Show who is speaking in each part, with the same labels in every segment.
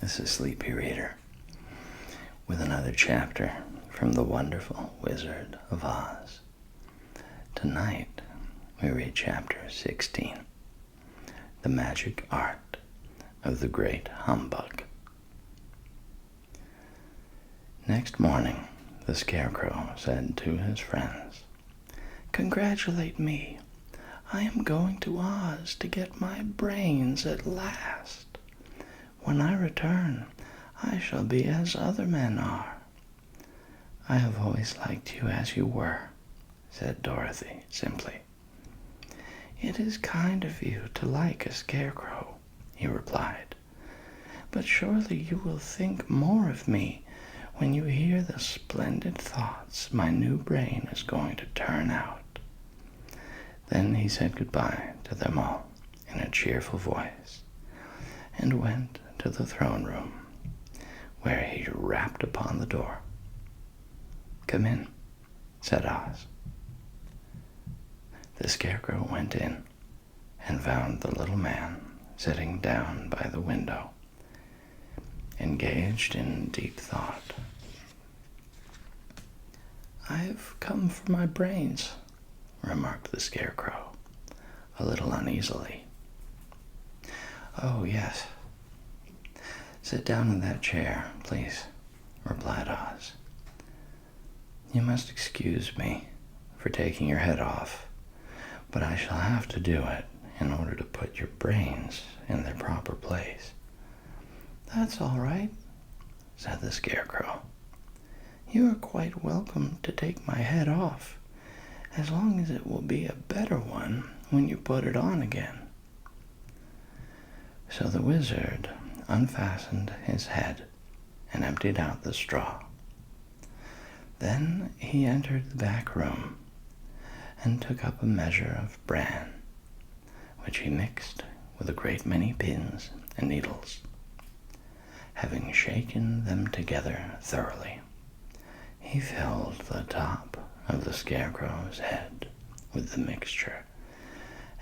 Speaker 1: This is Sleepy Reader with another chapter from the wonderful Wizard of Oz. Tonight we read chapter 16, The Magic Art of the Great Humbug. Next morning, the Scarecrow said to his friends, "Congratulate me. I am going to Oz to get my brains at last. When I return, I shall be as other men are." "I have always liked you as you were," said Dorothy simply. "It is kind of you to like a scarecrow," he replied. "But surely you will think more of me when you hear the splendid thoughts my new brain is going to turn out." Then he said goodbye to them all in a cheerful voice and went to the throne room, where he rapped upon the door. "Come in," said Oz. The Scarecrow went in and found the little man sitting down by the window, engaged in deep thought. "I've come for my brains," remarked the Scarecrow, a little uneasily. "Oh, yes. Sit down in that chair, please," replied Oz. "You must excuse me for taking your head off, but I shall have to do it in order to put your brains in their proper place." "That's all right," said the Scarecrow. "You are quite welcome to take my head off, as long as it will be a better one when you put it on again." So the wizard unfastened his head and emptied out the straw. Then he entered the back room and took up a measure of bran, which he mixed with a great many pins and needles. Having shaken them together thoroughly, he filled the top of the Scarecrow's head with the mixture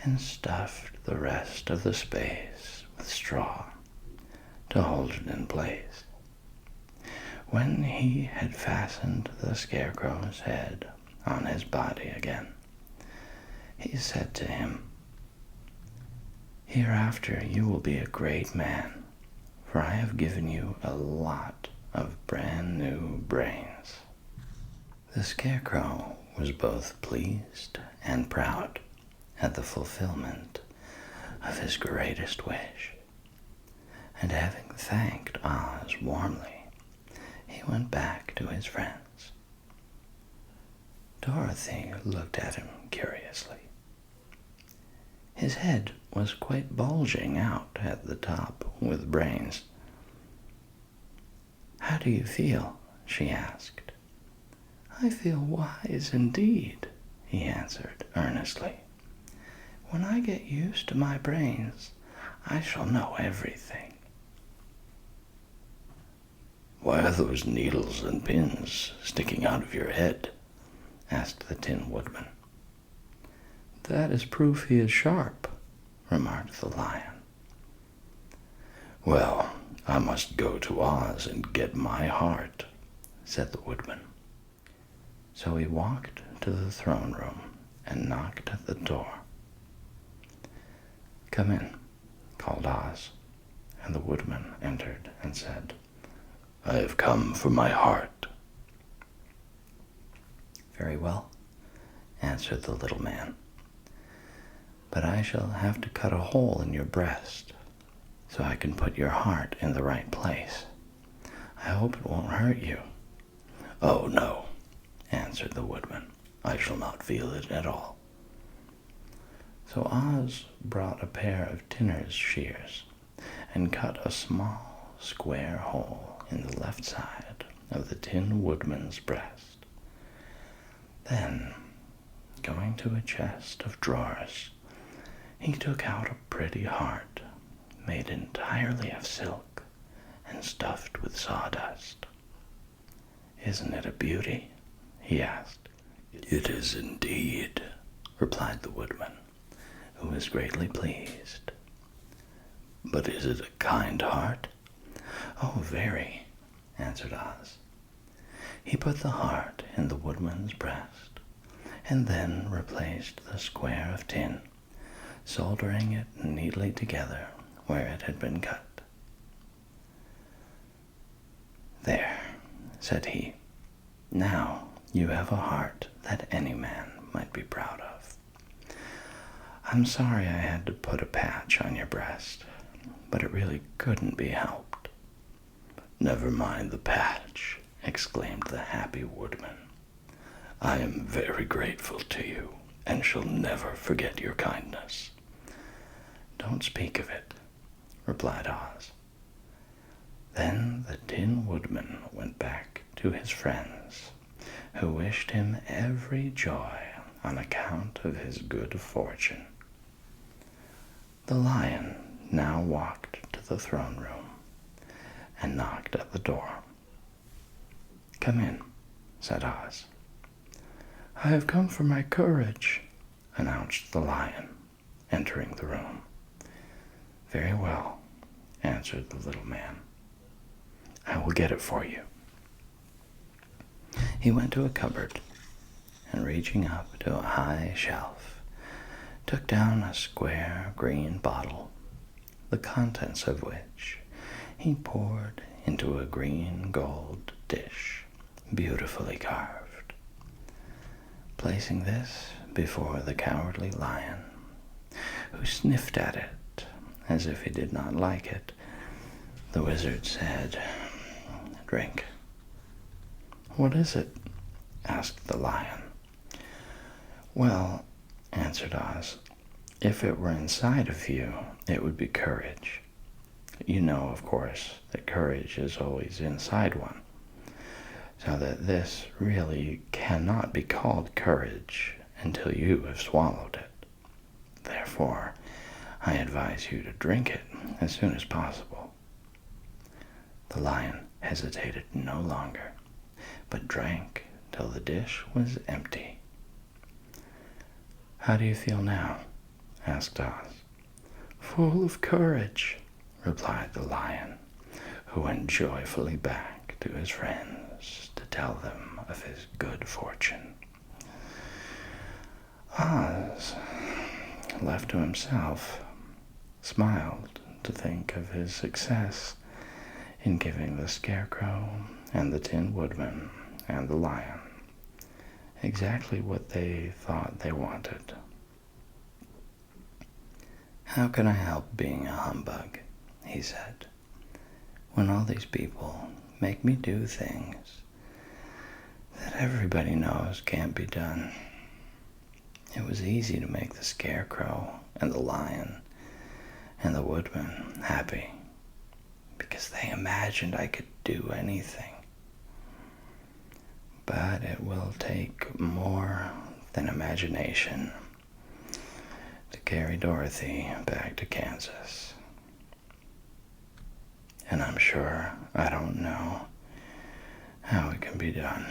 Speaker 1: and stuffed the rest of the space with straw to hold it in place. When he had fastened the Scarecrow's head on his body again, he said to him, "Hereafter you will be a great man, for I have given you a lot of brand new brains." The Scarecrow was both pleased and proud at the fulfillment of his greatest wish, and having thanked Oz warmly, he went back to his friends. Dorothy looked at him curiously. His head was quite bulging out at the top with brains. "How do you feel?" she asked. "I feel wise indeed," he answered earnestly. "When I get used to my brains, I shall know everything." "Why are those needles and pins sticking out of your head?" asked the Tin Woodman. "That is proof he is sharp," remarked the Lion. "Well, I must go to Oz and get my heart," said the Woodman. So he walked to the throne room and knocked at the door. "Come in," called Oz, and the Woodman entered and said, "I have come for my heart." "Very well," answered the little man, "but I shall have to cut a hole in your breast so I can put your heart in the right place. I hope it won't hurt you." "Oh, no," answered the Woodman. "I shall not feel it at all." So Oz brought a pair of tinner's shears and cut a small square hole in the left side of the Tin Woodman's breast. Then, going to a chest of drawers, he took out a pretty heart made entirely of silk and stuffed with sawdust. "Isn't it a beauty?" he asked. "It is indeed," replied the Woodman, who was greatly pleased. "But is it a kind heart?" Oh, very, answered Oz. He put the heart in the woodman's breast, and then replaced the square of tin, soldering it neatly together where it had been cut. There, said he, now you have a heart that any man might be proud of. I'm sorry I had to put a patch on your breast, but it really couldn't be helped. Never mind the patch, exclaimed the happy woodman. I am very grateful to you, and shall never forget your kindness. Don't speak of it, replied Oz. Then the Tin Woodman went back to his friends, who wished him every joy on account of his good fortune. The Lion now walked to the throne room and knocked at the door. Come in, said Oz. I have come for my courage, announced the Lion, entering the room. Very well, answered the little man. I will get it for you. He went to a cupboard, and reaching up to a high shelf, took down a square green bottle, the contents of which he poured into a green gold dish, beautifully carved. Placing this before the Cowardly Lion, who sniffed at it as if he did not like it, the wizard said, Drink. What is it? Asked the Lion. Well, answered Oz, if it were inside of you, it would be courage. You know, of course, that courage is always inside one, so that this really cannot be called courage until you have swallowed it. Therefore, I advise you to drink it as soon as possible. The Lion hesitated no longer, but drank till the dish was empty. How do you feel now? Asked Oz. Full of courage, replied the Lion, who went joyfully back to his friends to tell them of his good fortune. Oz, left to himself, smiled to think of his success in giving the Scarecrow and the Tin Woodman and the Lion exactly what they thought they wanted. How can I help being a humbug, he said, when all these people make me do things that everybody knows can't be done? It was easy to make the Scarecrow and the Lion and the Woodman happy, because they imagined I could do anything. But it will take more than imagination to carry Dorothy back to Kansas. And I'm sure I don't know how it can be done.